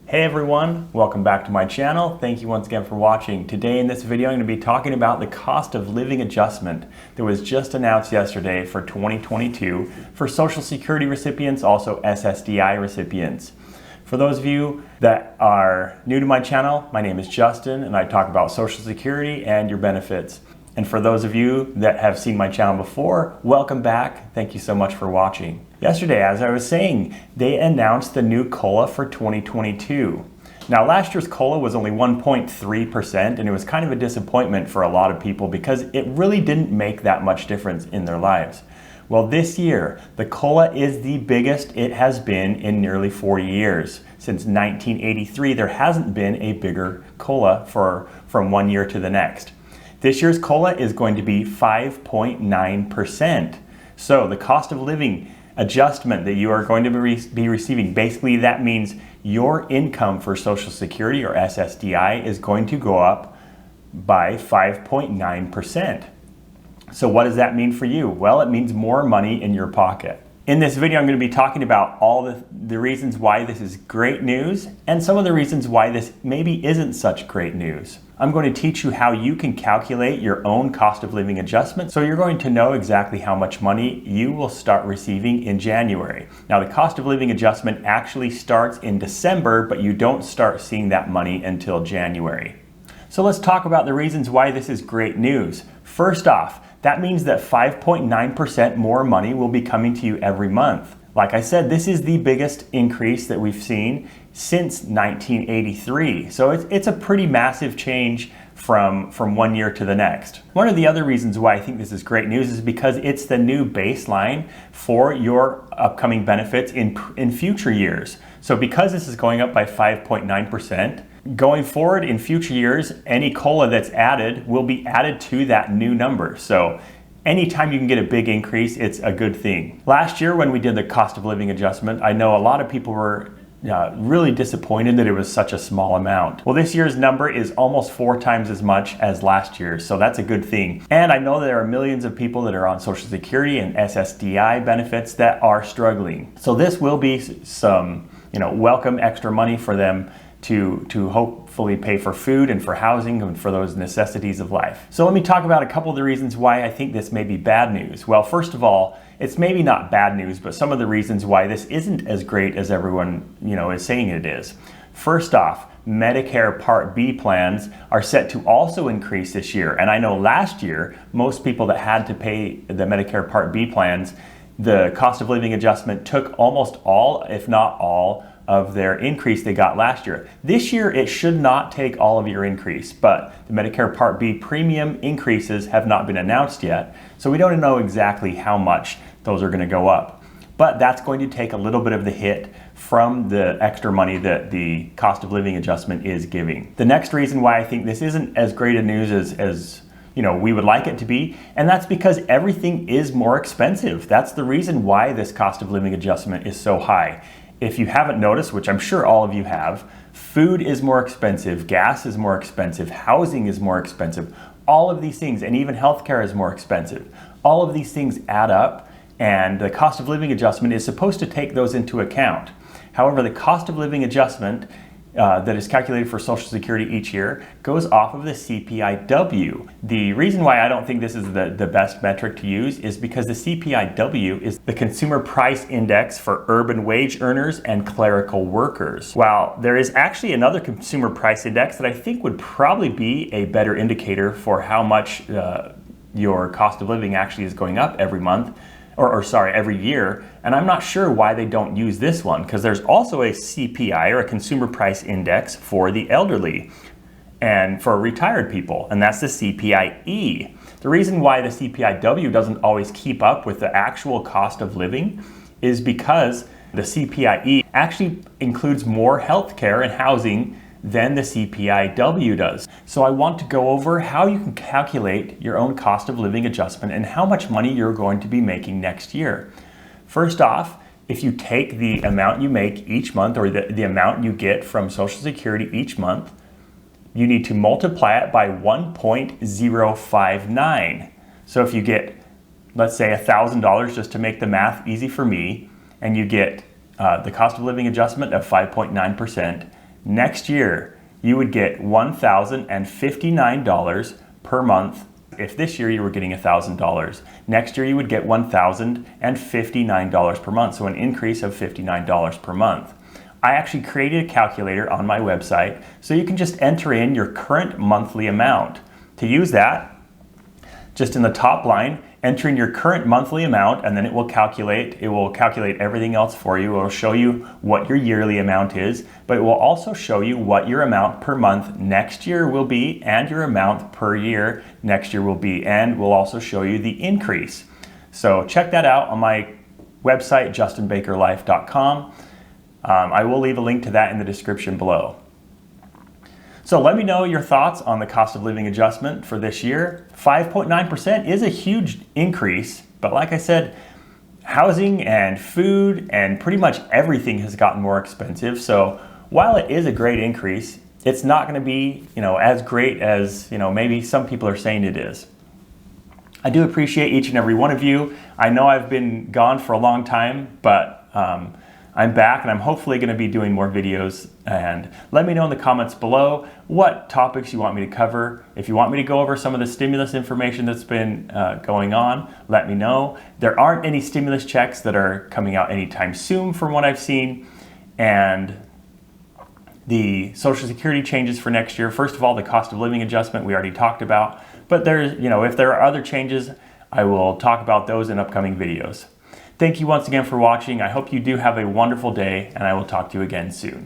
Hey everyone, welcome back to my channel. Thank you once again for watching. Today in this video I'm going to be talking about the cost of living adjustment that was just announced yesterday for 2022 for Social Security recipients, also SSDI recipients. For those of you that are new to my channel, my name is Justin and I talk about Social Security and your benefits. And for those of you that have seen my channel before, welcome back. Thank you so much for watching. Yesterday, as I was saying, they announced the new COLA for 2022. Now, last year's COLA was only 1.3%, and it was kind of a disappointment for a lot of people because it really didn't make that much difference in their lives. Well, this year, the COLA is the biggest it has been in nearly 40 years. Since 1983, there hasn't been a bigger COLA from one year to the next. This year's COLA is going to be 5.9%. So the cost of living adjustment that you are going to be receiving, basically that means your income for Social Security or SSDI is going to go up by 5.9%. So what does that mean for you? Well, it means more money in your pocket. In this video, I'm going to be talking about all the reasons why this is great news and some of the reasons why this maybe isn't such great news. I'm going to teach you how you can calculate your own cost of living adjustment, so you're going to know exactly how much money you will start receiving in January. Now, the cost of living adjustment actually starts in December, but you don't start seeing that money until January. So let's talk about the reasons why this is great news. First off, that means that 5.9% more money will be coming to you every month. Like I said, this is the biggest increase that we've seen since 1983. So it's a pretty massive change from one year to the next. One of the other reasons why I think this is great news is because it's the new baseline for your upcoming benefits in future years. So because this is going up by 5.9%, going forward in future years, any COLA that's added will be added to that new number. So anytime you can get a big increase, it's a good thing. Last year when we did the cost of living adjustment, I know a lot of people were really disappointed that it was such a small amount. Well, this year's number is almost 4 times as much as last year, so that's a good thing. And I know there are millions of people that are on Social Security and SSDI benefits that are struggling. So this will be some, welcome extra money for them to hopefully pay for food and for housing and for those necessities of life. So let me talk about a couple of the reasons why I think this may be bad news. Well, first of all, it's maybe not bad news, but some of the reasons why this isn't as great as everyone, is saying it is. First off, Medicare Part B plans are set to also increase this year. And I know last year, most people that had to pay the Medicare Part B plans, the cost of living adjustment took almost all, if not all, of their increase they got last year. This year, it should not take all of your increase, but the Medicare Part B premium increases have not been announced yet, so we don't know exactly how much those are going to go up. But that's going to take a little bit of the hit from the extra money that the cost of living adjustment is giving. The next reason why I think this isn't as great a news as we would like it to be, and that's because everything is more expensive. That's the reason why this cost of living adjustment is so high. If you haven't noticed, which I'm sure all of you have, food is more expensive, gas is more expensive, housing is more expensive, all of these things, and even healthcare is more expensive. All of these things add up, and the cost of living adjustment is supposed to take those into account. However, the cost of living adjustment that is calculated for Social Security each year goes off of the CPIW. The reason why I don't think this is the best metric to use is because the CPIW is the Consumer Price Index for urban wage earners and clerical workers. While there is actually another Consumer Price Index that I think would probably be a better indicator for how much your cost of living actually is going up every month, every year, and I'm not sure why they don't use this one, because there's also a CPI, or a Consumer Price Index, for the elderly and for retired people, and that's the CPIE. The reason why the CPIW doesn't always keep up with the actual cost of living is because the CPIE actually includes more healthcare and housing than the CPIW does. So I want to go over how you can calculate your own cost of living adjustment and how much money you're going to be making next year. First off, if you take the amount you make each month, or the amount you get from Social Security each month, you need to multiply it by 1.059. So if you get, let's say, $1,000, just to make the math easy for me, and you get the cost of living adjustment of 5.9%, Next year, you would get $1,059 per month. If this year you were getting $1,000, next year you would get $1,059 per month, so an increase of $59 per month. I actually created a calculator on my website, so you can just enter in your current monthly amount. To use that, just in the top line, enter in your current monthly amount, and then it will calculate everything else for you. It will show you what your yearly amount is, but it will also show you what your amount per month next year will be, and your amount per year next year will be, and will also show you the increase. So check that out on my website, justinbakerlife.com. I will leave a link to that in the description below. So let me know your thoughts on the cost of living adjustment for this year. 5.9% is a huge increase, but like I said, housing and food and pretty much everything has gotten more expensive. So while it is a great increase, it's not going to be, as great as, maybe some people are saying it is. I do appreciate each and every one of you. I know I've been gone for a long time, but I'm back, and I'm hopefully going to be doing more videos. And let me know in the comments below what topics you want me to cover. If you want me to go over some of the stimulus information that's been going on, let me know. There aren't any stimulus checks that are coming out anytime soon from what I've seen. And the Social Security changes for next year, first of all, the cost of living adjustment we already talked about. But there's, if there are other changes, I will talk about those in upcoming videos. Thank you once again for watching. I hope you do have a wonderful day, and I will talk to you again soon.